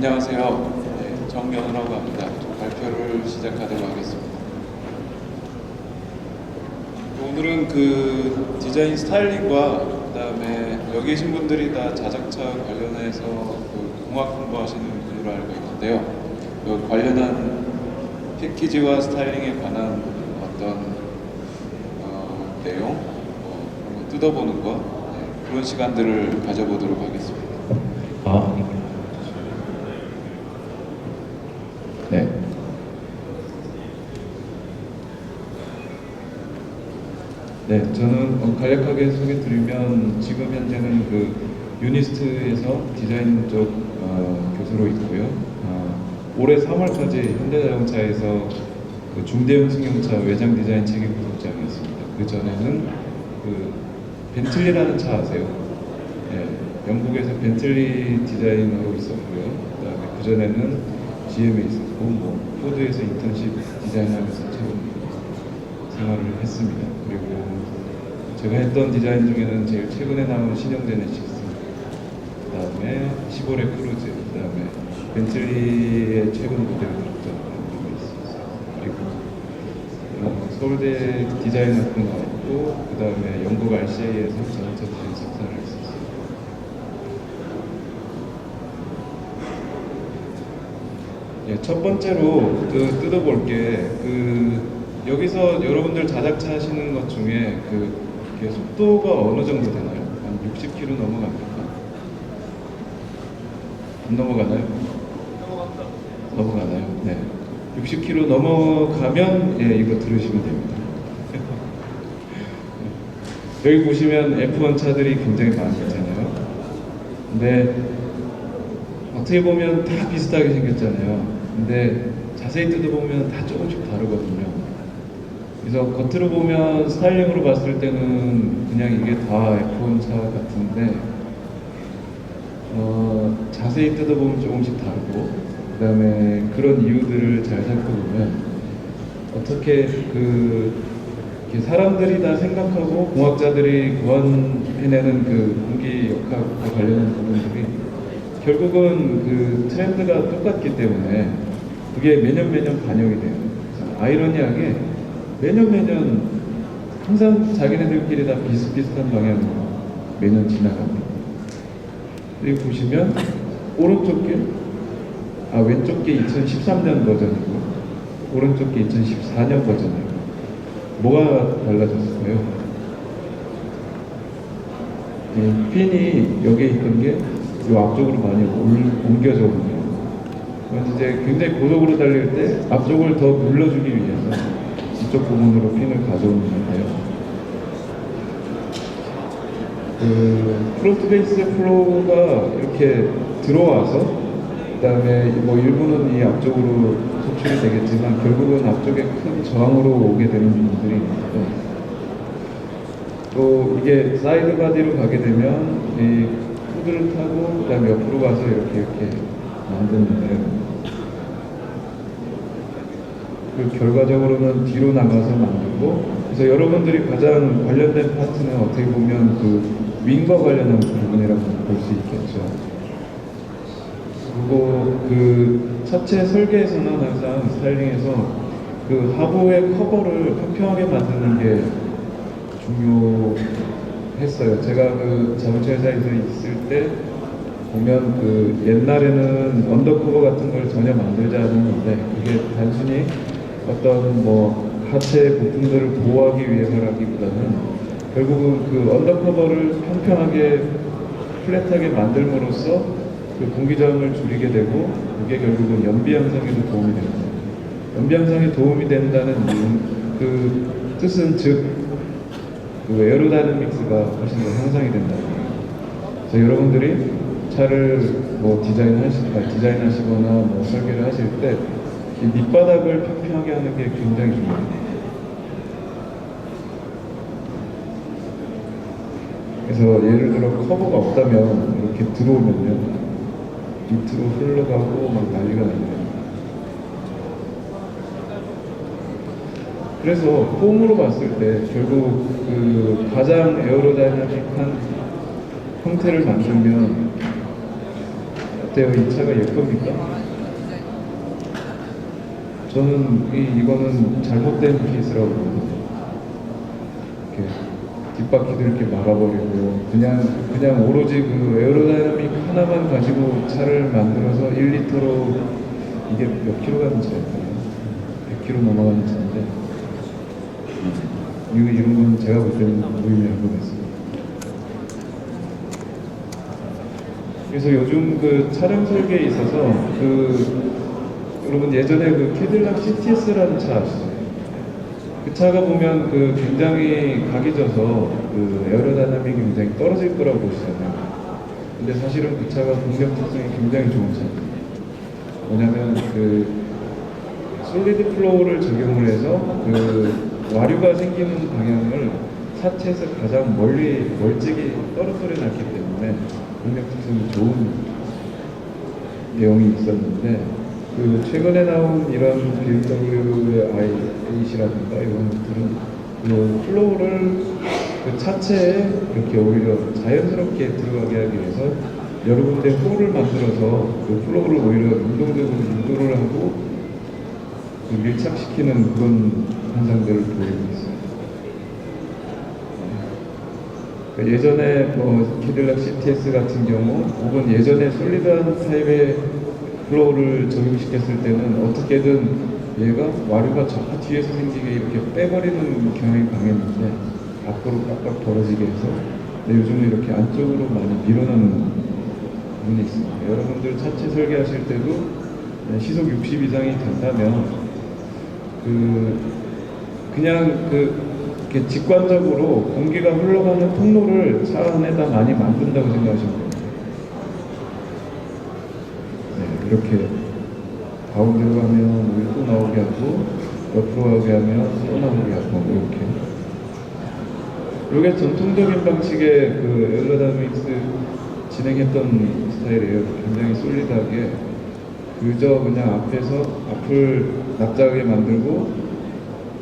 안녕하세요. 네, 정연우라고 합니다. 발표를 시작하도록 하겠습니다. 오늘은 그 디자인 스타일링과 그다음에 여기 계신 분들이 다 자동차 관련해서 그 공학 공부하시는 분으로 알고 있는데요. 그 관련한 패키지와 스타일링에 관한 어떤 내용, 그런 거 뜯어보는 거, 그런 시간들을 가져보도록 하겠습니다. 네. 네, 저는 간략하게 소개드리면 지금 현재는 그 유니스트에서 디자인 쪽 교수로 있고요. 올해 3월까지 현대자동차에서 그 중대형 승용차 외장 디자인 책임 부국장이었습니다. 그 전에는 그 벤틀리라는 차 아세요? 네, 영국에서 벤틀리 디자이너로 있었고요. 그다음에 그 전에는 GM에 있었고, 포드에서 인턴십 디자인하면서 참 생활을 했습니다. 그리고 제가 했던 디자인 중에는 제일 최근에 나온 신형 제네시스, 그 다음에 시보레 크루즈, 그 다음에 벤틀리의 최근 모델을 들었던 게 있었어요. 그리고 서울대 디자인 학교 나왔고, 그 다음에 영국 RCA에서 자동차 디자인 석사를 했었어요. 예, 첫 번째로 뜯어볼 게 여기서 여러분들 자동차 하시는 것 중에 속도가 어느 정도 되나요? 한 60km 넘어갑니까? 안 넘어가나요? 넘어가나요? 네. 60km 넘어가면 이거 들으시면 됩니다. 여기 보시면 F1 차들이 굉장히 많잖아요. 근데 어떻게 보면 다 비슷하게 생겼잖아요. 근데 자세히 뜯어보면 다 조금씩 다르거든요. 그래서 겉으로 보면 스타일링으로 봤을 때는 그냥 이게 다 F1 차 같은데 자세히 뜯어보면 조금씩 다르고, 그 다음에 그런 이유들을 잘 살펴보면 어떻게 사람들이 다 생각하고 공학자들이 구현해내는 그 공기 역학과 관련된 부분들이 결국은 그 트렌드가 똑같기 때문에 그게 매년 반영이 돼요. 아이러니하게 매년 항상 자기네들끼리 다 비슷비슷한 방향으로 매년 지나갑니다. 여기 보시면 오른쪽 게 왼쪽 게 2013년 버전이고 오른쪽 게 2014년 버전이에요. 뭐가 달라졌을까요? 핀이 여기에 있던 게 이 앞쪽으로 많이 옮겨져 오네요. 이제 굉장히 고속으로 달릴 때 앞쪽을 더 눌러주기 위해서 이쪽 부분으로 핀을 가져오는데요. 프론트 베이스 플로우가 이렇게 들어와서 그다음에 일부는 이 앞쪽으로 소출이 되겠지만 결국은 앞쪽에 큰 저항으로 오게 되는 부분들이 있는데, 또 이게 사이드 바디로 가게 되면 이 후드를 타고 그다음에 옆으로 가서 이렇게 만드는데, 결과적으로는 뒤로 나가서 만들고, 그래서 여러분들이 가장 관련된 파트는 어떻게 보면 윙과 관련한 부분이라고 볼 수 있겠죠. 그리고 차체 설계에서는 항상 스타일링에서 하부의 커버를 평평하게 만드는 게 중요했어요. 제가 자동차 회사에서 있을 때 보면 옛날에는 언더커버 같은 걸 전혀 만들지 않았는데, 그게 단순히 어떤 하체 부품들을 보호하기 위해서라기보다는 결국은 언더커버를 평평하게 플랫하게 만들므로써 공기저항을 줄이게 되고, 그게 결국은 연비 향상에도 도움이 됩니다. 연비 향상에 도움이 된다는 뜻은 에어로다이내믹스가 훨씬 더 향상이 된다는 거예요. 그래서 여러분들이 차를 디자인하시거나 설계를 하실 때 이 밑바닥을 평평하게 하는 게 굉장히 중요합니다. 그래서 예를 들어 커버가 없다면 이렇게 들어오면요, 밑으로 흘러가고 난리가 나요. 그래서 폼으로 봤을 때 결국 가장 에어로다이나믹한 형태를 만들면 어때요? 이 차가 예쁩니까? 저는 이거는 잘못된 케이스라고 보거든요. 이렇게 뒷바퀴도 이렇게 막아버리고 그냥 오로지 그 에어로다이나믹 하나만 가지고 차를 만들어서 1리터로 이게 몇 킬로 가는 차일까요? 100킬로 넘어가는 차인데 이런 건 제가 볼 때는 무의미한 것 같습니다. 그래서 요즘 그 차량 설계에 있어서 여러분 예전에 그 캐딜락 CTS라는 차 아시죠? 그 차가 보면 그 굉장히 각이 져서 그 에어로다이나믹이 굉장히 떨어질 거라고 보시잖아요. 근데 사실은 그 차가 동력 특성이 굉장히 좋은 차입니다. 뭐냐면 그 솔리드 플로우를 적용을 해서 그 와류가 생기는 방향을 사체에서 가장 멀찍이 떨어뜨려 놨기 때문에 동력 특성이 좋은 내용이 있었는데 그 최근에 나온 이런 BMW의 i8이라든가 이런 것들은 그 플로우를 그 차체에 이렇게 오히려 자연스럽게 들어가게 하기 위해서 여러 군데 홀을 만들어서 그 플로우를 오히려 운동적으로 유도를 하고 그 밀착시키는 그런 현상들을 보이고 있습니다. 그러니까 예전에 뭐 캐딜락 CTS 같은 경우 혹은 예전에 솔리드한 타입의 플로우를 적용시켰을 때는 어떻게든 얘가 와류가 저 뒤에서 생기게 이렇게 빼버리는 경향이 강했는데 밖으로 깍깍 벌어지게 해서 근데 요즘은 이렇게 안쪽으로 많이 밀어넣는 부분이 있습니다. 여러분들 차체 설계하실 때도 시속 60 이상이 된다면 그냥 이렇게 직관적으로 공기가 흘러가는 통로를 차 안에다 많이 만든다고 생각하시면 됩니다. 네, 이렇게 가운데로 가면 우리 또 나오게 하고 옆으로 가게 하면 또 나오게 하고 이렇게. 이게 전통적인 방식의 그 에어로다이나믹스 진행했던 스타일이에요. 굉장히 솔리드하게 그저 그냥 앞을 납작하게 만들고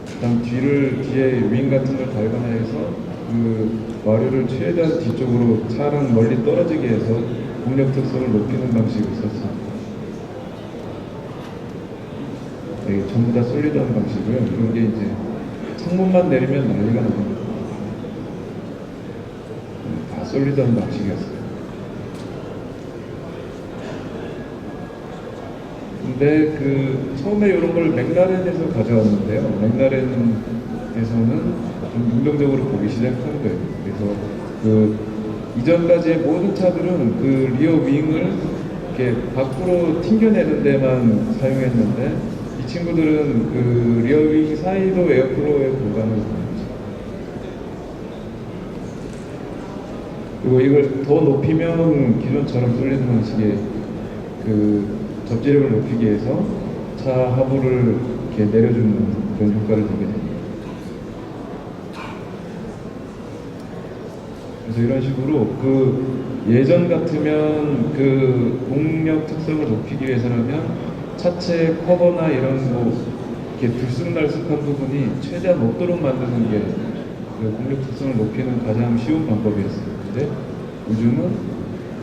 그다음 뒤에 윙 같은 걸 달거나 해서 그 와류를 최대한 뒤쪽으로 차랑 멀리 떨어지게 해서 공력 특성을 높이는 방식이 있었습니다. 네, 전부 다 솔리드한 방식이고요. 이런 게 이제 창문만 내리면 난리가 납니다. 다 솔리드한 방식이었어요. 근데 처음에 이런 걸 맥라렌에서 가져왔는데요. 맥라렌에서는 좀 능동적으로 보기 시작한 거예요. 그래서 이전까지의 모든 차들은 그 리어 윙을 이렇게 밖으로 튕겨내는 데만 사용했는데 이 친구들은 그 리어 윙 사이도 에어플로우에 공간을 주죠. 그리고 이걸 더 높이면 기존처럼 쏠리는 방식의 접지력을 높이기 위해서 차 하부를 이렇게 내려주는 그런 효과를 내게 됩니다. 그래서 이런 식으로 예전 같으면 공력 특성을 높이기 위해서라면 차체 커버나 이런 이렇게 들쑥날쑥한 부분이 최대한 없도록 만드는 게 공력 특성을 높이는 가장 쉬운 방법이었어요. 근데 요즘은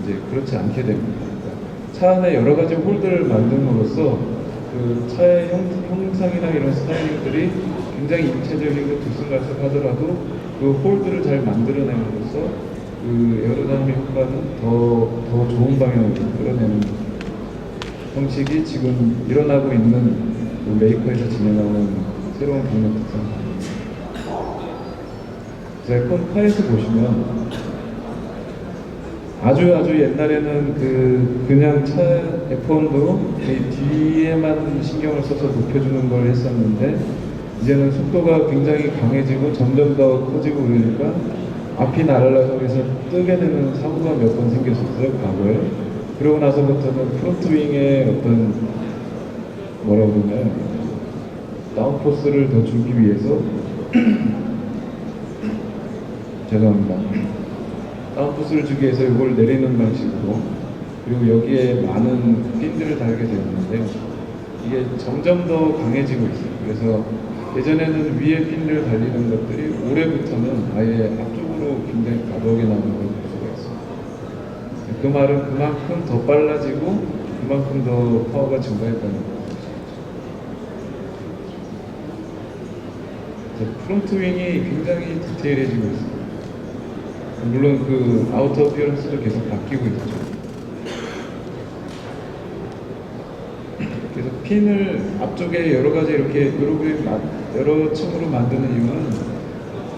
이제 그렇지 않게 됩니다. 차 안에 여러 가지 홀들을 만듦으로써 차의 형상이나 이런 스타일링들이 굉장히 입체적이고 들쑥날쑥하더라도 그 홀들을 잘 만들어냄으로써 에어로다이나믹 효과는 더 좋은 방향으로 끌어내는 형식이 지금 일어나고 있는 메이커에서 진행하는 새로운 공력 특성입니다. F1카에서 보시면 아주 옛날에는 그냥 차 F1도 뒤에만 신경을 써서 높여주는 걸 했었는데 이제는 속도가 굉장히 강해지고 점점 더 커지고 그러니까 앞이 날아가서 그래서 뜨게 되는 사고가 몇 번 생겼었어요, 과거에. 그러고 나서부터는 프론트 윙의 어떤 뭐라고 그러나요? 다운포스를 더 주기 위해서 죄송합니다. 다운포스를 주기 위해서 이걸 내리는 방식으로 그리고 여기에 많은 핀들을 달게 되었는데 이게 점점 더 강해지고 있어요. 그래서 예전에는 위에 핀을 달리는 것들이 올해부터는 아예 앞쪽으로 굉장히 가볍게 나오는 걸 볼 수가 있습니다. 그 말은 그만큼 더 빨라지고 그만큼 더 파워가 증가했다는 거죠. 프론트 윙이 굉장히 디테일해지고 있습니다. 물론 그 아우터 어피어런스도 계속 바뀌고 있죠. 그래서 핀을 앞쪽에 여러 가지 이렇게 여러 층으로 만드는 이유는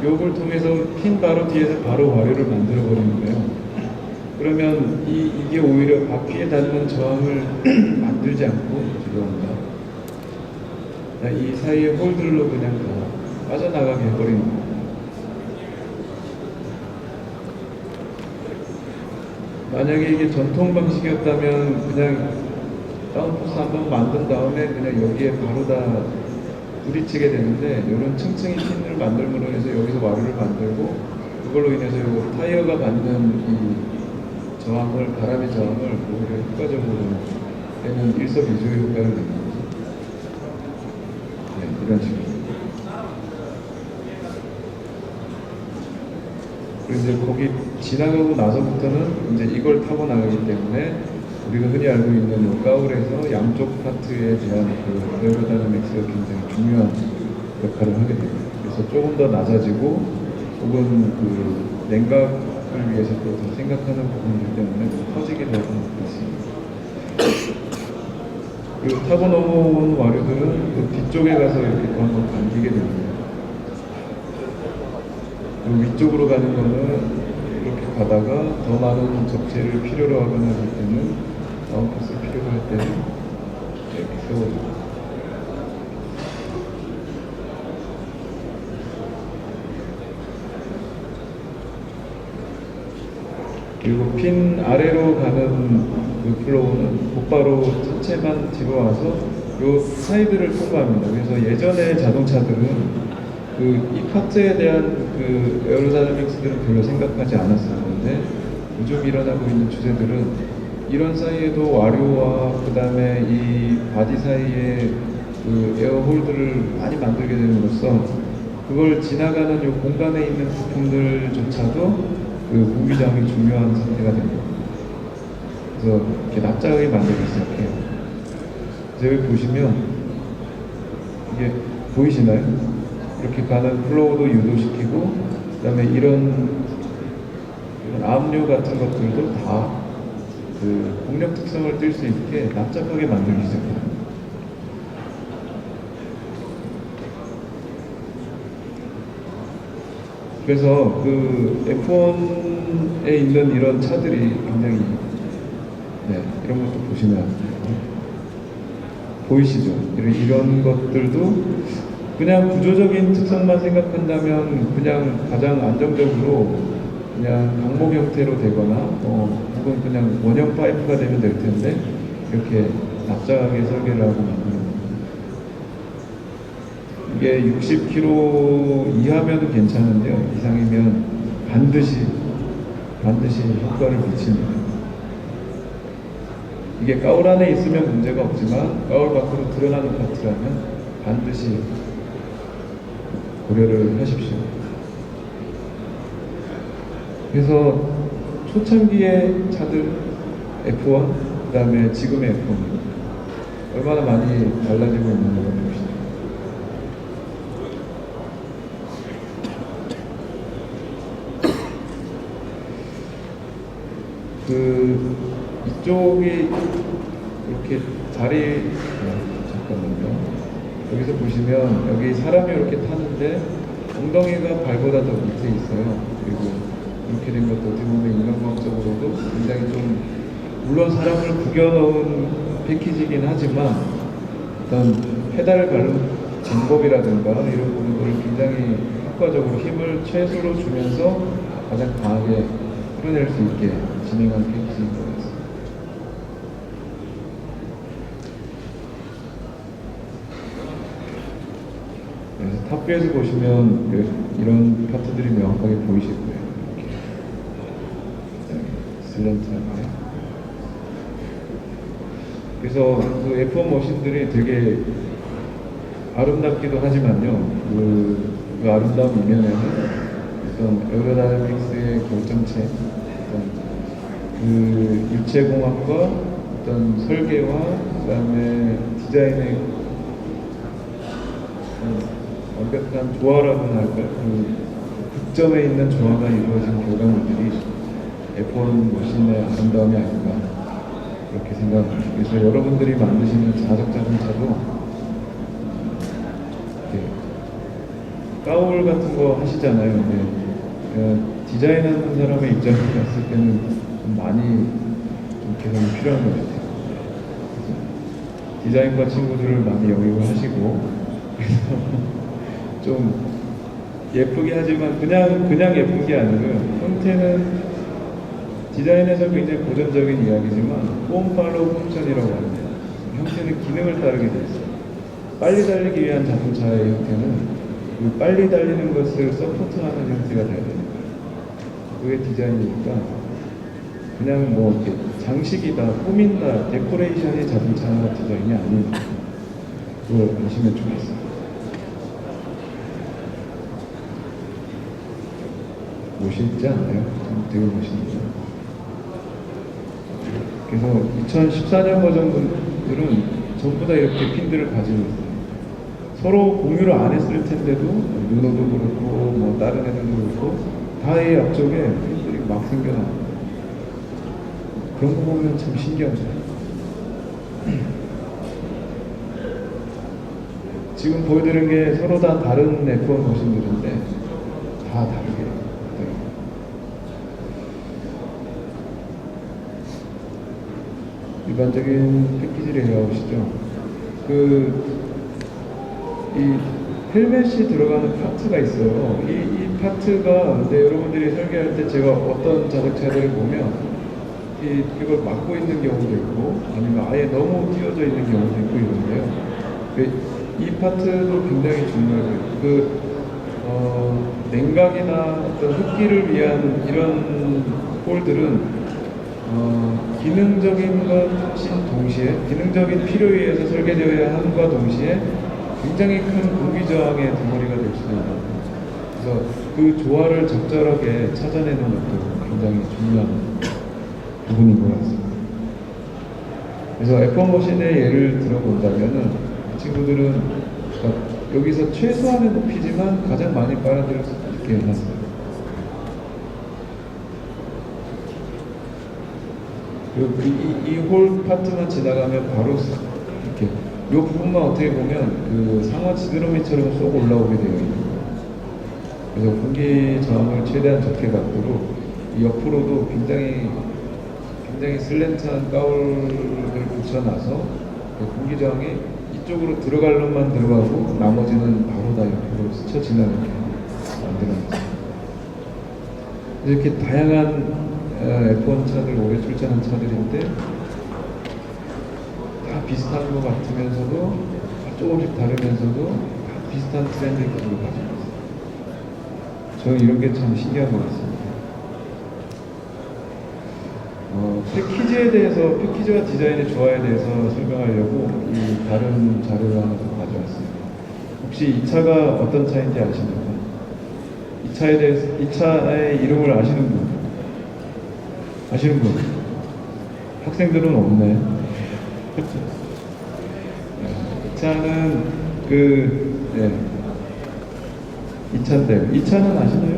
요걸 통해서 핀 바로 뒤에서 바로 와류를 만들어 버리는 거예요. 그러면 이게 오히려 바퀴에 닿는 저항을 만들지 않고 죄송합니다. 이 사이에 홀들로 그냥 다 빠져나가게 해버리는 거예요. 만약에 이게 전통 방식이었다면 그냥 다운포스 한번 만든 다음에 그냥 여기에 바로 다 부딪히게 되는데, 이런 층층이 핀을 만들므로 해서 여기서 와류를 만들고 그걸로 인해서 요 타이어가 받는 이 저항을, 바람의 저항을 오히려 효과적으로 되는 일석이조의 효과를 내는 거죠. 네, 이런 식으로. 그리고 이제 거기 지나가고 나서부터는 이제 이걸 타고 나가기 때문에 우리가 흔히 알고 있는 요 가울에서 양쪽 파트에 대한 그 에어로다이내믹스가 굉장히 중요한 역할을 하게 됩니다. 그래서 조금 더 낮아지고 혹은 그 냉각을 위해서 또 더 생각하는 부분이기 때문에 터지기도 하고 있습니다. 그리고 타고 넘어온 와류들은 그 뒤쪽에 가서 이렇게 또 한번 감기게 됩니다. 그리고 위쪽으로 가는 거는 이렇게 가다가 더 많은 적재를 필요로 하거나 할 때는 다운포스를 필요로 할 때는 이렇게 세워줍니다. 그리고 핀 아래로 가는 그 플로우는 곧바로 전체만 뒤로 와서 요 사이드를 통과합니다. 그래서 예전의 자동차들은 이 파트에 대한 그 에어로다이내믹스들은 별로 생각하지 않았었는데, 요즘 일어나고 있는 주제들은 이런 사이에도 와류와 그 다음에 이 바디 사이에 그 에어홀들을 많이 만들게 됨으로써 그걸 지나가는 요 공간에 있는 부품들조차도 그 무기장이 중요한 상태가 됩니다. 그래서 이렇게 납작하게 만들기 시작해요. 그래서 여기 보시면 이게 보이시나요? 이렇게 가는 플로우도 유도시키고, 그 다음에 이런 압류 같은 것들도 다 그 공력 특성을 띌 수 있게 납작하게 만들기 시작합니다. 그래서 그 F1에 있는 이런 차들이 굉장히, 네, 이런 것도 보시면 보이시죠? 이런 것들도 그냥 구조적인 특성만 생각한다면 그냥 가장 안정적으로 그냥 강목 형태로 되거나 혹은 그냥 원형 파이프가 되면 될 텐데, 이렇게 납작하게 설계를 하고 만드는 겁니다. 이게 60km 이하면 괜찮은데요, 이상이면 반드시 효과를 미칩니다. 이게 가울 안에 있으면 문제가 없지만 가울 밖으로 드러나는 파트라면 반드시 고려를 하십시오. 그래서 초창기의 차들 F1, 그 다음에 지금의 F1 얼마나 많이 달라지고 있는 걸 봅시다. 이쪽이 이렇게 잠깐만요. 여기서 보시면 여기 사람이 이렇게 타는데 엉덩이가 발보다 더 밑에 있어요. 그리고 이렇게 된 것도 어떻게 보면 인간과학적으로도 굉장히 좀, 물론 사람을 구겨넣은 패키지긴 하지만 어떤 페달을 밟는 방법이라든가 이런 부분들을 굉장히 효과적으로 힘을 최소로 주면서 가장 강하게 풀어낼 수 있게 진행한 패키지인 것 같습니다. 그래서 탑뷰에서 보시면 이런 파트들이 명확하게 보이실 거예요. 슬렌트한데. 그래서 그 F1 머신들이 되게 아름답기도 하지만요, 그 아름다움 이면에는 어떤 에어로다이내믹스의 결정체, 어떤 그 입체공학과 어떤 설계와 그다음에 디자인의 완벽한 조화라고나 할까요? 그 극점에 있는 조화가 이루어진 결과물들이 F1 머신의 아름다움이 아닌가 그렇게 생각합니다. 그래서 여러분들이 만드시는 자석 자동차도 까울 같은 거 하시잖아요. 근데 디자인하는 사람의 입장에서 봤을 때는 좀 많이 좀 개선이 필요한 것 같아요. 디자인과 친구들을 많이 영입을 하시고 그래서 좀 예쁘게 하지만 그냥 예쁜 게 아니고요. 형태는 디자인에서 굉장히 고전적인 이야기지만 폼 팔로우 펑션이라고 합니다. 형태는 기능을 따르게 돼 있어요. 빨리 달리기 위한 자동차의 형태는 그 빨리 달리는 것을 서포트하는 형태가 돼야 됩니다. 그게 디자인이니까 그냥 뭐 이렇게 장식이다, 꾸민다, 데코레이션이 자동차 디자인이 아닌 그걸 아시면 좋겠어요. 멋있지 않나요? 되게 멋있는데. 그래서 2014년 버전들은 전부 다 이렇게 핀들을 가지고 있어요. 서로 공유를 안 했을 텐데도 루노도 그렇고 뭐 다른 애들도 그렇고 다 이 앞쪽에 핀들이 막 생겨나요. 그런 거 보면 참 신기합니다. 지금 보여드린 게 서로 다 다른 F1 머신들인데 다 다르게 있더라고요. 일반적인 패키지 레이아웃이죠. 이 헬멧이 들어가는 파트가 있어요. 이 파트가 근데 여러분들이 설계할 때 제가 어떤 자동차들을 보면 이걸 막고 있는 경우도 있고 아니면 아예 너무 띄워져 있는 경우도 있고 이런데요. 이 파트도 굉장히 중요하고요. 냉각이나 어떤 흡기를 위한 이런 홀들은 기능적인 것인 동시에 기능적인 필요에 의해서 설계되어야 함과 동시에 굉장히 큰 공기 저항의 덩어리가 될 수도 있다. 그래서 그 조화를 적절하게 찾아내는 것도 굉장히 중요한 부분인 것 같습니다. 그래서 F1 머신의 예를 들어본다면은 이 친구들은 그러니까 여기서 최소한의 높이지만 가장 많이 빨아들일 수 있게 해놨어요. 이 홀 파트만 지나가면 바로 이렇게 이 부분만 어떻게 보면 그 상어 지드러미처럼 쏙 올라오게 되어 있는 거예요. 그래서 공기 저항을 최대한 적게 받도록 이 옆으로도 굉장히 슬렌트한 가울을 붙여놔서 그 공기 저항이 이쪽으로 들어갈 놈만 들어가고 나머지는 바로 다 옆으로 스쳐 지나가게 만들어놨어요. 이렇게 다양한 F1 차들 올해 출전한 차들인데 다 비슷한 것 같으면서도 조금씩 다르면서도 다 비슷한 트렌드 기술을 가지고 있어요. 저는 이런 게 참 신기한 것 같습니다. 패키지에 대해서 패키지와 디자인의 조화에 대해서 설명하려고 이 다른 자료를 하나 더 가져왔습니다. 혹시 이 차가 어떤 차인지 아십니까? 이 차에 대해서 이 차의 이름을 아시는 분? 아시는 분? 학생들은 없네. 이 차는 이 차인데 이 차는 아시나요?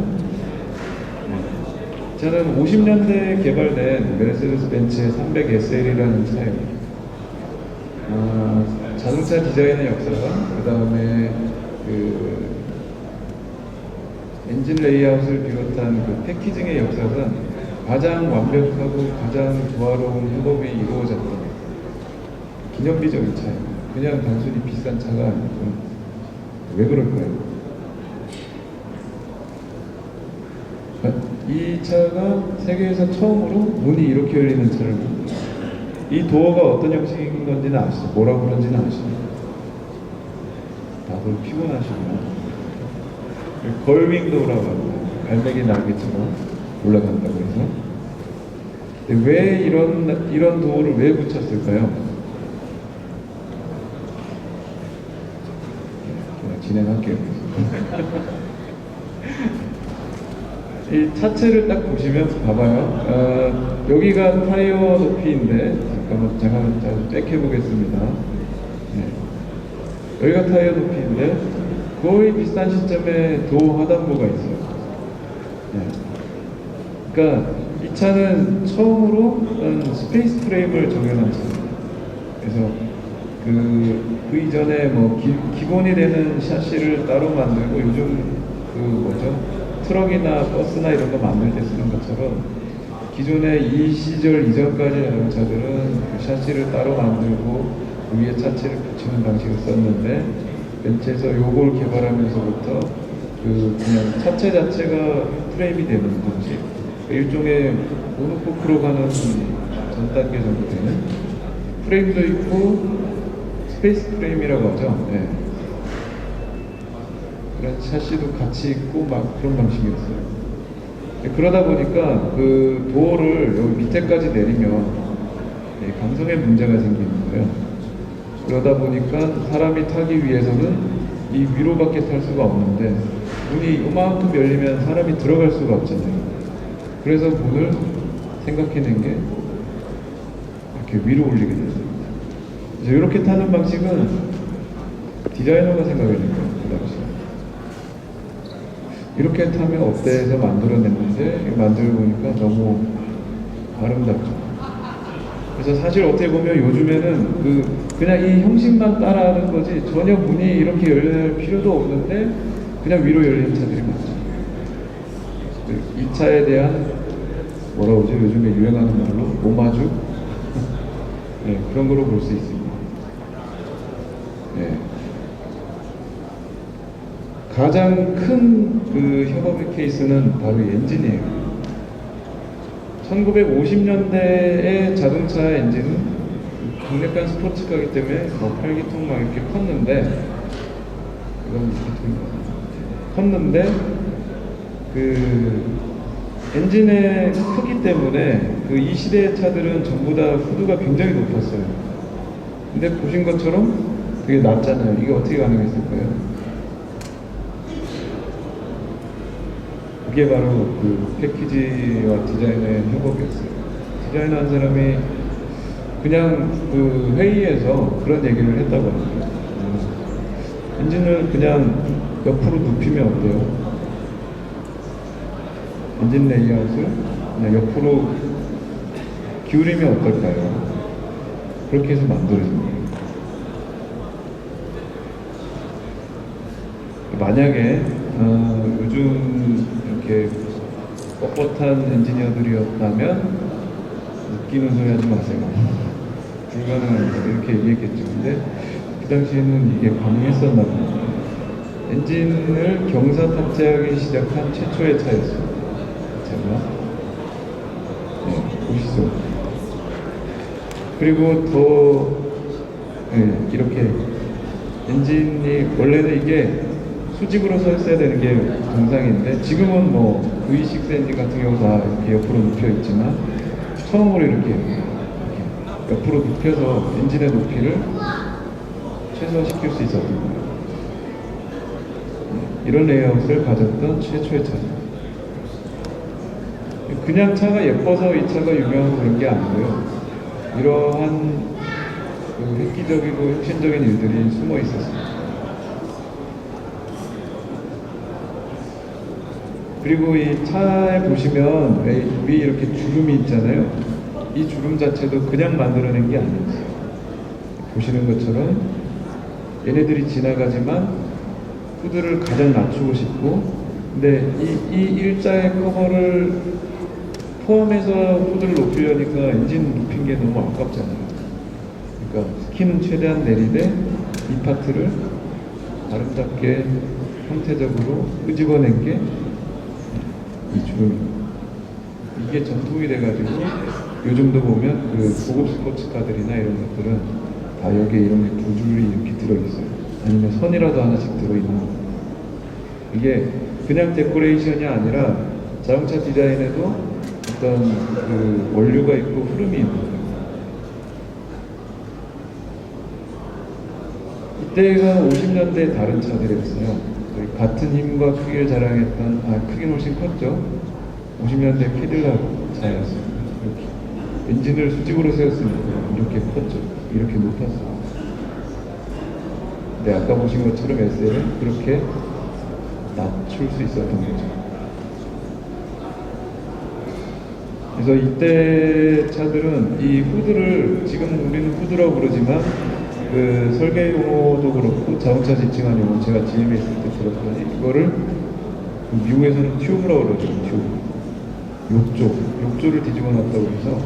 이 차는 50년대에 개발된 메르세데스 벤츠의 300SL이라는 차예요. 자동차 디자인의 역사관, 그 다음에 엔진 레이아웃을 비롯한 그 패키징의 역사상 가장 완벽하고 가장 조화로운 협업이 이루어졌던 기념비적인 차예요. 그냥 단순히 비싼 차가 아니고 왜 그럴까요? 이 차가 세계에서 처음으로 문이 이렇게 열리는 차를 봅니다. 이 도어가 어떤 형식인 건지는 아시죠? 뭐라고 그런지는 아시죠? 다들 피곤하시구나. 걸윙 도어라고 합니다. 갈매기 날개처럼 올라간다고 해서. 왜 이런 도어를 왜 붙였을까요? 진행할게요. 이 차체를 딱 보시면 봐봐요. 여기가 타이어 높이인데 잠깐만 백 해보겠습니다. 네. 여기가 타이어 높이인데 거의 비슷한 시점에 도어 하단부가 있어요. 네. 그러니까 이 차는 처음으로 스페이스 프레임을 적용한 차입니다. 그래서 그 이전에 뭐 기본이 되는 샤시를 따로 만들고 요즘 그 뭐죠? 트럭이나 버스나 이런 거 만들 때 쓰는 것처럼 기존에 이 시절 이전까지 자동차들은 그 샤시를 따로 만들고 그 위에 차체를 붙이는 방식을 썼는데 벤츠에서 요걸 개발하면서부터 그 그냥 차체 자체가 프레임이 되는 방식, 일종의 모노코크로 가는 전 단계 정도 되는 프레임도 있고 스페이스 프레임이라고 하죠. 네. 그런 샤시도 같이 있고 막 그런 방식이었어요. 그러다 보니까 그 도어를 여기 밑에까지 내리면 감성에 문제가 생기는 거예요. 그러다 보니까 사람이 타기 위해서는 이 위로밖에 탈 수가 없는데 문이 이만큼 열리면 사람이 들어갈 수가 없잖아요. 그래서 문을 생각해낸 게 이렇게 위로 올리게 됐어요. 그래서 이렇게 타는 방식은 디자이너가 생각해낸 거예요. 그 당시. 이렇게 타면 어때 해서 만들어냈는데 만들어 보니까 너무 아름답죠. 그래서 사실 어떻게 보면 요즘에는 그냥 이 형식만 따라하는 거지 전혀 문이 이렇게 열릴 필요도 없는데 그냥 위로 열리는 차들이 많죠. 이 차에 대한 뭐라 그러죠? 요즘에 유행하는 말로 오마주? 네, 그런 거로 볼 수 있습니다. 네. 가장 큰 그 협업의 케이스는 바로 이 엔진이에요. 1950년대의 자동차 엔진은 강력한 스포츠카이기 때문에 뭐 8기통 막 이렇게 컸는데 이건 2기통인가? 컸는데 그 엔진의 크기 때문에 그 이 시대의 차들은 전부 다 후드가 굉장히 높았어요. 근데 보신 것처럼 되게 낮잖아요. 이게 어떻게 가능했을까요? 그게 바로 그 패키지와 디자인의 협업이었어요. 디자인한 사람이 그냥 그 회의에서 그런 얘기를 했다고 합니다. 엔진을 그냥 옆으로 눕히면 어때요? 엔진 레이아웃을 그냥 옆으로 기울이면 어떨까요? 그렇게 해서 만들어진 거예요. 만약에 요즘 이렇게 뻣뻣한 엔지니어들이었다면 웃기는 소리 하지 마세요. 불가능합니다. 이렇게 얘기했겠죠. 근데 그 당시에는 이게 가능했었나 봅니다. 엔진을 경사 탑재하기 시작한 최초의 차였습니다. 제가 보시죠. 그리고 더 이렇게 엔진이 원래는 이게 수직으로 서 있어야 되는 게 정상인데 지금은 뭐 V6 엔진 같은 경우 다 이렇게 옆으로 눕혀 있지만 처음으로 이렇게 옆으로 눕혀서 엔진의 높이를 최소화시킬 수 있었던 거예요. 이런 레이아웃을 가졌던 최초의 차죠. 그냥 차가 예뻐서 이 차가 유명한 그런 게 아니고요. 이러한 획기적이고 혁신적인 일들이 숨어 있었습니다. 그리고 이 차에 보시면 위 이렇게 주름이 있잖아요. 이 주름 자체도 그냥 만들어낸 게 아니었어요. 보시는 것처럼 얘네들이 지나가지만 후드를 가장 낮추고 싶고, 근데 이 일자의 커버를 포함해서 후드를 높이려니까 엔진 높인 게 너무 아깝잖아요. 그러니까 스키는 최대한 내리되 이 파트를 아름답게 형태적으로 끄집어낸 게 이 주름입니다. 이게 전통이 돼가지고 요즘도 보면 그 고급 스포츠카들이나 이런 것들은 다 여기에 이런 게 두 줄이 이렇게 들어있어요. 아니면 선이라도 하나씩 들어있는 거. 이게 그냥 데코레이션이 아니라 자동차 디자인에도 어떤 그 원류가 있고 흐름이 있는 거예요. 이때가 50년대 다른 차들이었어요. 같은 힘과 크기를 자랑했던, 크기는 훨씬 컸죠. 50년대 캐딜락 차였습니다. 이렇게 엔진을 수직으로 세웠으니까 이렇게 컸죠. 이렇게 높았어요. 근데 아까 보신 것처럼 SL은 그렇게 낮출 수 있었던 거죠. 그래서 이때 차들은 이 후드를 지금 우리는 후드라고 부르지만 그 설계 용어도 그렇고 자동차 지칭한 용어 제가 GM에 있을 때 들었더니 이거를 미국에서는 튜브라고 그러죠. 튜브. 욕조를 뒤집어 놨다고 해서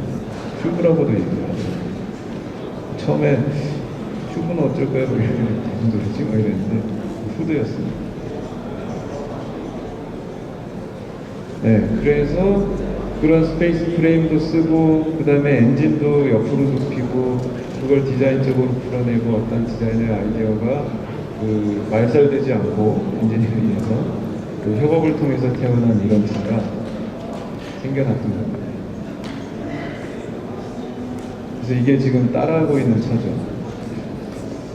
튜브라고도 얘기해요. 처음에 튜브는 어쩔까요? 무슨 소리지? 막 이랬는데 후드였습니다. 네, 그래서 그런 스페이스 프레임도 쓰고 그 다음에 엔진도 옆으로 눕히고 그걸 디자인적으로 풀어내고 어떤 디자인의 아이디어가 그 말살되지 않고 엔지니어에 의해서 그 협업을 통해서 태어난 이런 차가 생겨났던 겁니다. 그래서 이게 지금 따라하고 있는 차죠.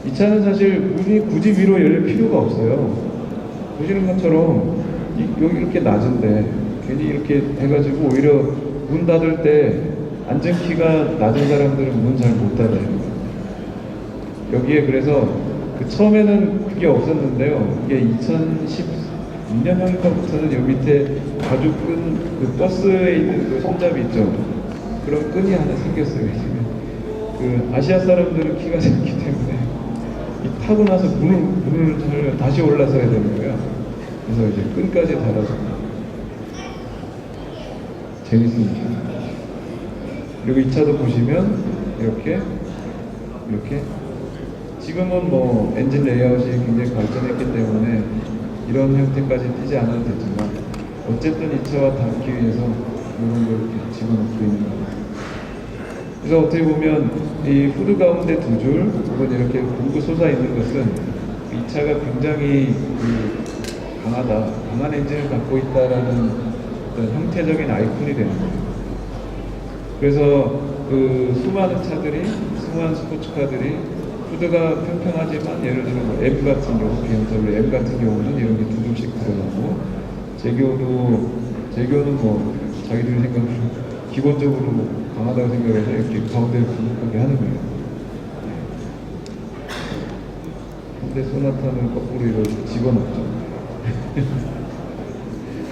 이 차는 사실 굳이 위로 열릴 필요가 없어요. 보시는 것처럼 여기 이렇게 낮은데 괜히 이렇게 해가지고 오히려 문 닫을 때 앉은 키가 낮은 사람들은 문 잘 못 닫아요. 여기에 그래서 그 처음에는 그게 없었는데요. 이게 2012년부터는 여기 밑에 가죽끈 그 버스에 있는 그 손잡이 있죠. 그런 끈이 하나 생겼어요. 지금 그 아시아 사람들은 키가 작기 때문에 이 타고 나서 문을 다시 올라서야 되는 거예요. 그래서 이제 끈까지 달아서 재밌습니다. 그리고 이 차도 보시면 이렇게 지금은 뭐 엔진 레이아웃이 굉장히 발전했기 때문에 이런 형태까지 띄지 않아도 되지만 어쨌든 이 차와 닿기 위해서 이런 걸 이렇게 집어넣고 있는 겁니다. 그래서 어떻게 보면 이 후드 가운데 두 줄 혹은 이렇게 굵고 솟아 있는 것은 이 차가 굉장히 강한 엔진을 갖고 있다라는 어떤 형태적인 아이콘이 되는 거예요. 그래서 그 수많은 차들이, 수많은 스포츠카들이 후드가 평평하지만 예를 들어 뭐 M 같은 경우, BMW M 같은 경우는 이런 게 두 줄씩 들어가고 제교는 뭐 자기들이 생각하는 기본적으로 강하다고 생각해서 이렇게 가운데를 부족하게 하는 거예요. 근데 소나타는 거꾸로 이렇게 집어넣죠.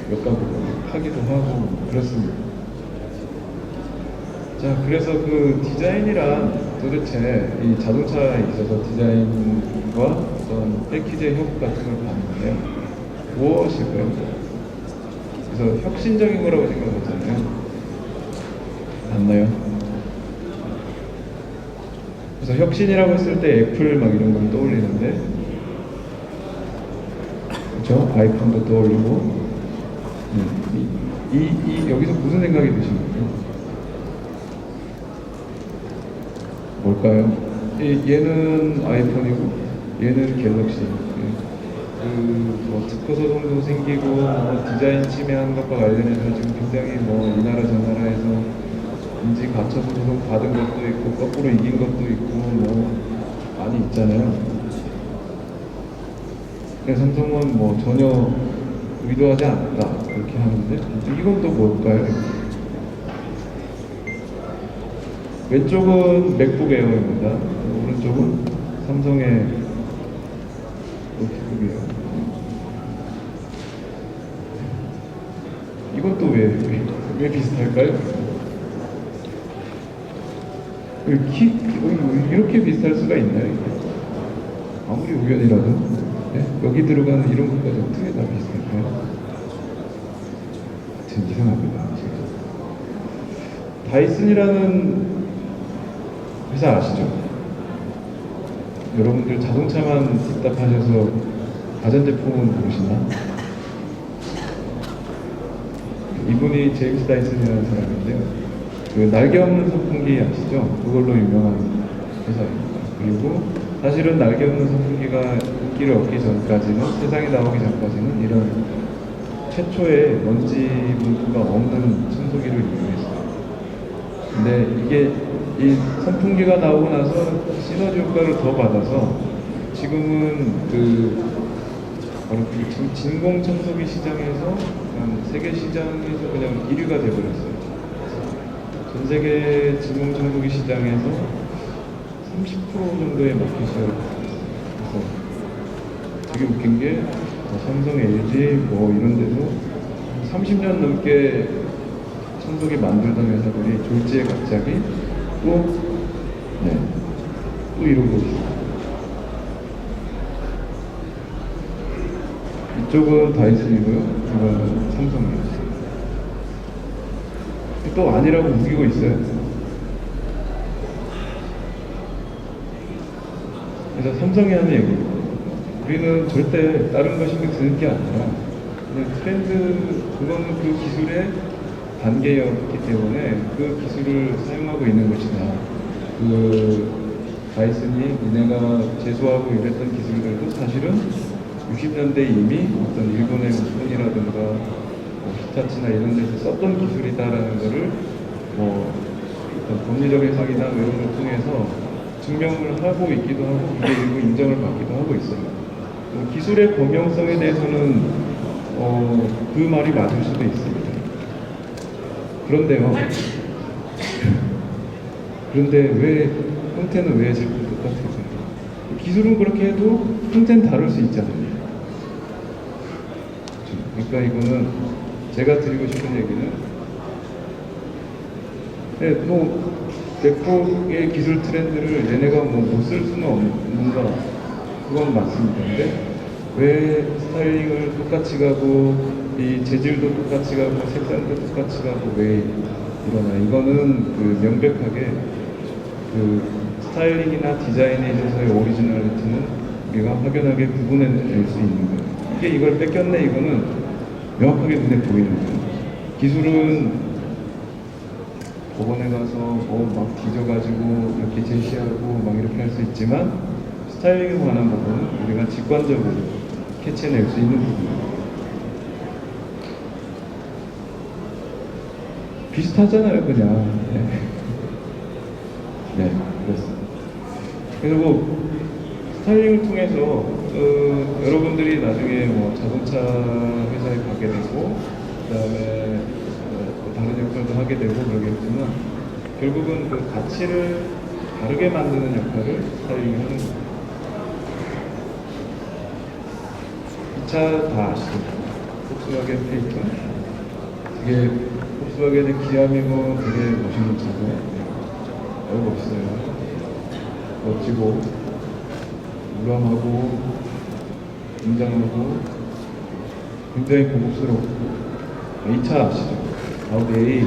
몇 가구로 하기도 하고 그렇습니다. 자, 그래서 그 디자인이란 도대체 이 자동차에 있어서 디자인과 어떤 패키지의 협업 같은 걸 봤는데요. 무엇일까요? 그래서 혁신적인 거라고 생각하잖아요. 맞나요? 그래서 혁신이라고 했을 때 애플 막 이런 걸 떠올리는데, 그렇죠? 아이폰도 떠올리고, 여기서 무슨 생각이 드십니까? 뭘까요? 얘는 아이폰이고 얘는 갤럭시. 뭐 특허 소송도 생기고 뭐 디자인 침해한 것과 관련해서 지금 굉장히 뭐 이 나라 저 나라에서 인지 가처 소송 받은 것도 있고 거꾸로 이긴 것도 있고 뭐 많이 있잖아요. 근데 삼성은 뭐 전혀 의도하지 않았다 그렇게 하는데 이건 또 뭘까요? 왼쪽은 맥북 에어입니다. 오른쪽은 삼성의 노트북이에요. 이건 또 왜 비슷할까요? 이렇게 비슷할 수가 있나요? 아무리 우연이라도 네? 여기 들어가는 이런 것까지 어떻게 다 비슷할까요? 참 이상합니다. 다이슨이라는 회사 아시죠? 여러분들 자동차만 답답하셔서 가전제품은 모르시나? 이분이 제임스 다이슨이라는 사람인데요. 그 날개 없는 선풍기 아시죠? 그걸로 유명한 회사입니다. 그리고 사실은 날개 없는 선풍기가 인기를 얻기 전까지는, 세상에 나오기 전까지는 이런 최초의 먼지 문구가 없는 청소기를 이용했어요. 근데 이게 이 선풍기가 나오고 나서 시너지 효과를 더 받아서 지금은 바로 그 진공 청소기 시장에서 세계 시장에서 그냥 1위가 되어버렸어요. 전 세계 지붕 청소기 시장에서 30% 정도의 마켓시어를 그래서 되게 웃긴 게 삼성, LG 뭐 이런 데서 30년 넘게 청소기 만들던 회사들이 졸지에 갑자기 또 이러고 있어요. 이쪽은 다이슨이고요. 이거는 삼성이에요. 또 아니라고 우기고 있어요. 그래서 삼성이 하는 얘기. 우리는 절대 다른 거 신경 쓰는 게 아니라 그냥 트렌드, 그거는 그 기술의 단계였기 때문에 그 기술을 사용하고 있는 것이다. 그 다이슨이 니네가 제소하고 이랬던 기술들도 사실은 60년대 이미 어떤 일본의 소니라든가 뭐 히타치나 이런 데서 썼던 기술이다라는 거를 뭐 어떤 법리적 해석이나 이런 걸 통해서 증명을 하고 있기도 하고 이게 일부 인정을 받기도 하고 있어요. 기술의 공명성에 대해서는 그 말이 맞을 수도 있습니다. 그런데요. 그런데 왜 형태는 왜 자꾸 똑같을까요? 기술은 그렇게 해도 형태는 다를 수 있잖아요. 그러니까 이거는 제가 드리고 싶은 얘기는 뭐 맥북의 기술 트렌드를 얘네가 뭐 못 쓸 수는 없는가, 그건 맞습니다. 근데 왜 스타일링을 똑같이 가고 이 재질도 똑같이 가고 색상도 똑같이 가고 왜 이러나, 이거는 그 명백하게 그 스타일링이나 디자인에 있어서의 오리지널리티는 우리가 확연하게 구분해낼 수 있는 거예요. 이게 이걸 뺏겼네, 이거는 명확하게 눈에 보이는 거예요. 기술은 법원에 가서 막 뒤져가지고 이렇게 제시하고 막 이렇게 할 수 있지만 스타일링에 관한 부분은 우리가 직관적으로 캐치해낼 수 있는 부분이에요. 비슷하잖아요, 그냥. 네, 그렇습니다. 그리고 스타일링을 통해서 여러분들이 나중에 뭐 자동차 회사에 가게 되고 그다음에 다른 역할도 하게 되고 그러겠지만 결국은 그 가치를 다르게 만드는 역할을 스타일링이 하는 거예요. 이 차 다 아시죠? 폭스바겐 페이턴. 이게 폭스바겐의 기아미고 되게 멋있는 차고 너무 멋있어요. 멋지고 우람하고 굉장하고 굉장히 고급스럽고. 이 차 아시죠? 아우디 A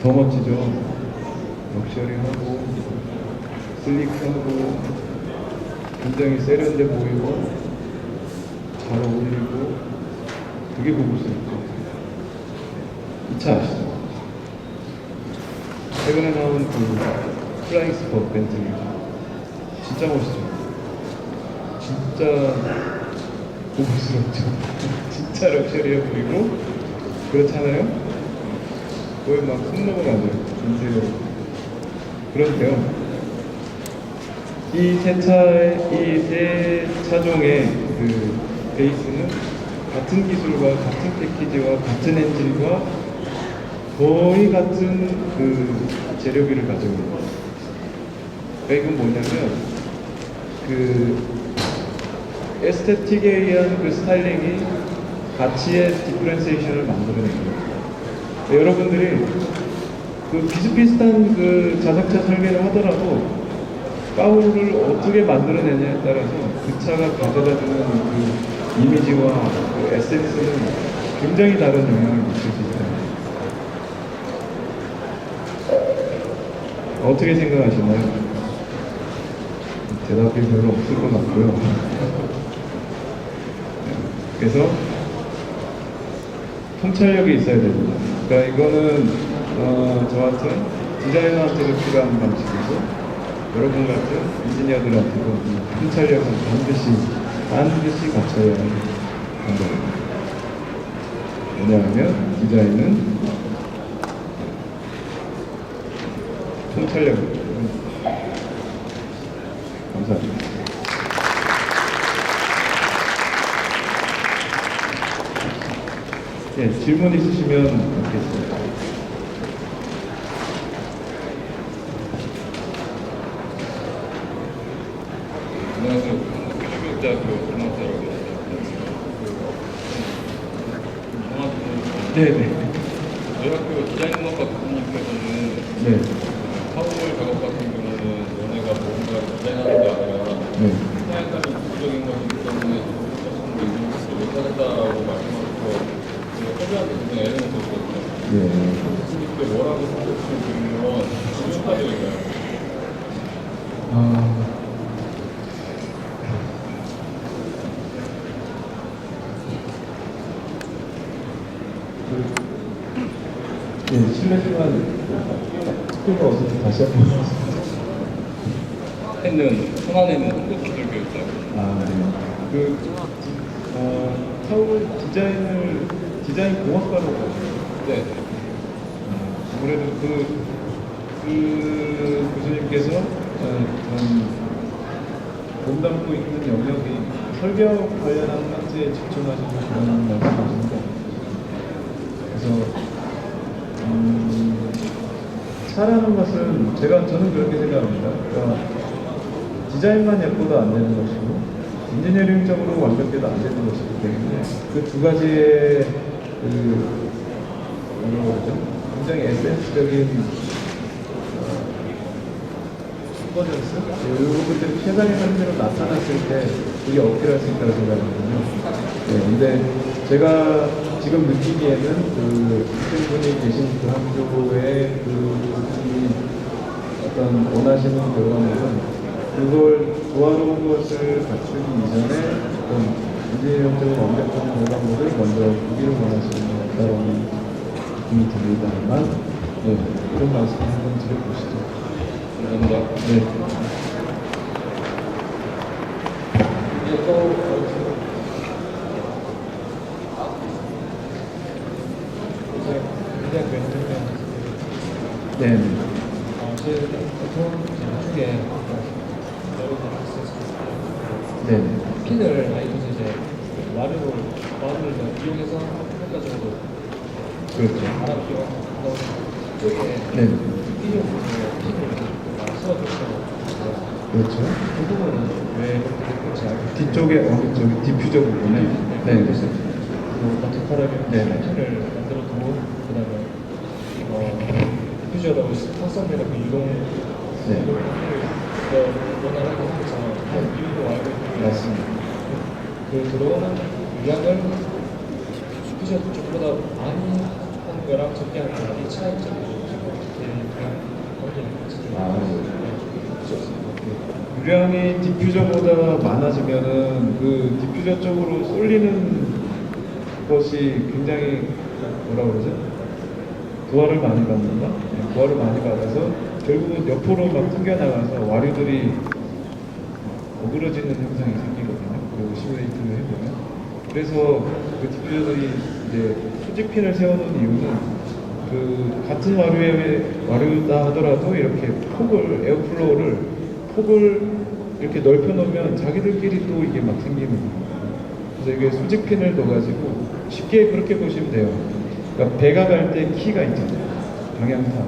더 멋지죠? 럭셔리하고 슬릭하고 굉장히 세련돼 보이고 잘 어울리고 되게 고급스럽죠? 이 차 아시죠? 최근에 나온 그 플라잉 스포 벤틀리 진짜 멋있죠? 진짜 고급스럽죠? 진짜 럭셔리해 보이고 그렇잖아요? 거의 막 손 넘어가죠, 인테리어. 그런데요, 이 세 차종의 그 베이스는 같은 기술과 같은 패키지와 같은 엔진과 거의 같은 그 재료비를 가지고 있는 거예요. 그러니까 이건 뭐냐면 그 에스테틱에 의한 그 스타일링이 가치의 디프렌시에이션을 만들어내는 거예요. 여러분들이 그 비슷비슷한 그 자동차 설계를 하더라도 까우를 어떻게 만들어내냐에 따라서 그 차가 가져다주는 그 이미지와 그 에센스는 굉장히 다른 영향을 미칠 수 있다. 어떻게 생각하시나요? 대답이 별로 없을 것 같고요. 그래서 통찰력이 있어야 됩니다. 그러니까 이거는 저 같은 디자이너한테도 필요한 방식이고 여러분 같은 인지니어들한테도 이 통찰력은 반드시 갖춰야 하는 방법입니다. 왜냐하면 디자인은 통찰력입니다. 감사합니다. 네, 질문 있으시면 받겠습니다. 안녕하세요. 한국교육대학교 공학과라고 합니다. 네네. 저희 학교 디자인공학과 교수님께서는 네. 사물 작업 같은 경우는 너네가 뭔가 디자인하는 게 아니라 네. 디자인 따른 기술적인 것이기 때문에 조금 더 이동을 못하겠다라고 말씀하셔서 제가 허브한테 굉장히 애를 먹었거든요. 네. 교수님께 뭐라고 말씀을 드리면 지금까지인가요? 아, 네, 실례지만 학교가 어딘지 다시 한번. 했는 천안에는 한국기술교육대학교. 아, 네. 그 서울 디자인 공학과로 가요. 네. 아무래도 그 교수님께서 몸담고 있는 영역이 설계업 관련한 학제에 집중하시는 그런 말씀하시는 것 같아요. 그래서 차라는 것은 저는 그렇게 생각합니다. 그러니까 디자인만 예뻐도 안 되는 것이고 인지니어링적으로 완벽해도 안 되는 것이기 때문에 그 두 가지의 뭐라고 그러죠? 굉장히 에센스적인 컨버전스? 이런 것들이 최상의 상태로 나타났을 때 그게 어필할 수 있다고 생각하거든요. 네, 근데 제가 지금 느끼기에는 그 학생분이 계신 그 학교의 그 어떤 원하시는 결과물은 그걸 조화로운 것을 갖추기 이전에 어떤 인지능적으로 완벽한 결과물을 먼저 보기를 원하시는 것 같다는 느낌이 듭니다만, 네, 그런 말씀 한번 드려보시죠. 감사합니다. 네. 이제 또 이제 괜찮으면 네. 저희 보통 한국에 여러분 네. 핀을 많이 줘서 이제 와류를 이용해서 평가적으로 그렇죠. 바람 피워 쪽에 네. 핀을 씌워주시고 그렇죠. 그 부분은 왜 그렇게 그렇지 않고 뒤쪽에, 저기 디퓨저 부분에. 네. 그래서 마트카라면 네. 핀을 만들어두고 그다음에 디퓨저라고 확산되는 그 유동 네. 원활하게 하면서 이유도 알고 있는 맞습니다. 그 들어오는 유량을 디퓨저 쪽보다 많이 하는 거랑 적게 하는 거랑 이 차이점이 아, 유량이 디퓨저보다 많아지면은 그 디퓨저 쪽으로 쏠리는 것이 굉장히 뭐라 그러죠? 부하를 많이 받는다? 네, 부하를 많이 받아서 결국은 옆으로 막 튕겨나가서 와류들이 어그러지는 현상이 생기거든요. 그리고 시뮬레이팅을 해보면. 그래서 그 디퓨저들이 이제 수직핀을 세워놓은 이유는 그 같은 와류다 하더라도 이렇게 폭을 이렇게 넓혀 놓으면 자기들끼리 또 이게 막 생기는 거예요. 그래서 이게 수직핀을 넣어가지고 쉽게 그렇게 보시면 돼요. 그러니까 배가 갈 때 키가 있잖아요. 방향타.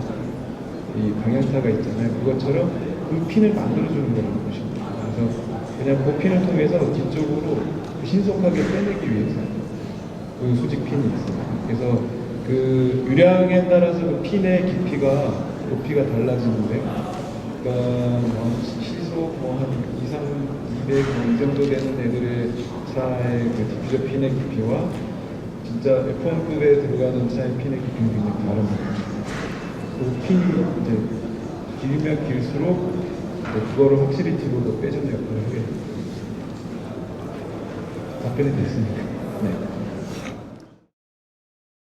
이 방향타가 있잖아요. 그것처럼 그 핀을 만들어주는 거라고 보시면 돼요. 그래서 그냥 그 핀을 통해서 뒤쪽으로 신속하게 빼내기 위해서 그 수직핀이 있어요. 그래서 그 유량에 따라서 그 핀의 높이가 달라지는데, 그러니까 시속 한 200, 이 정도 되는 애들의 차의 그 디퓨저 핀의 깊이와 진짜 F1급에 들어가는 차의 핀의 깊이는 굉장히 다릅니다. 그 핀이 이제 길면 길수록 그거를 확실히 뒤로 더 빼주는 역할을 하게 됩니다. 답변이 됐습니까? 네.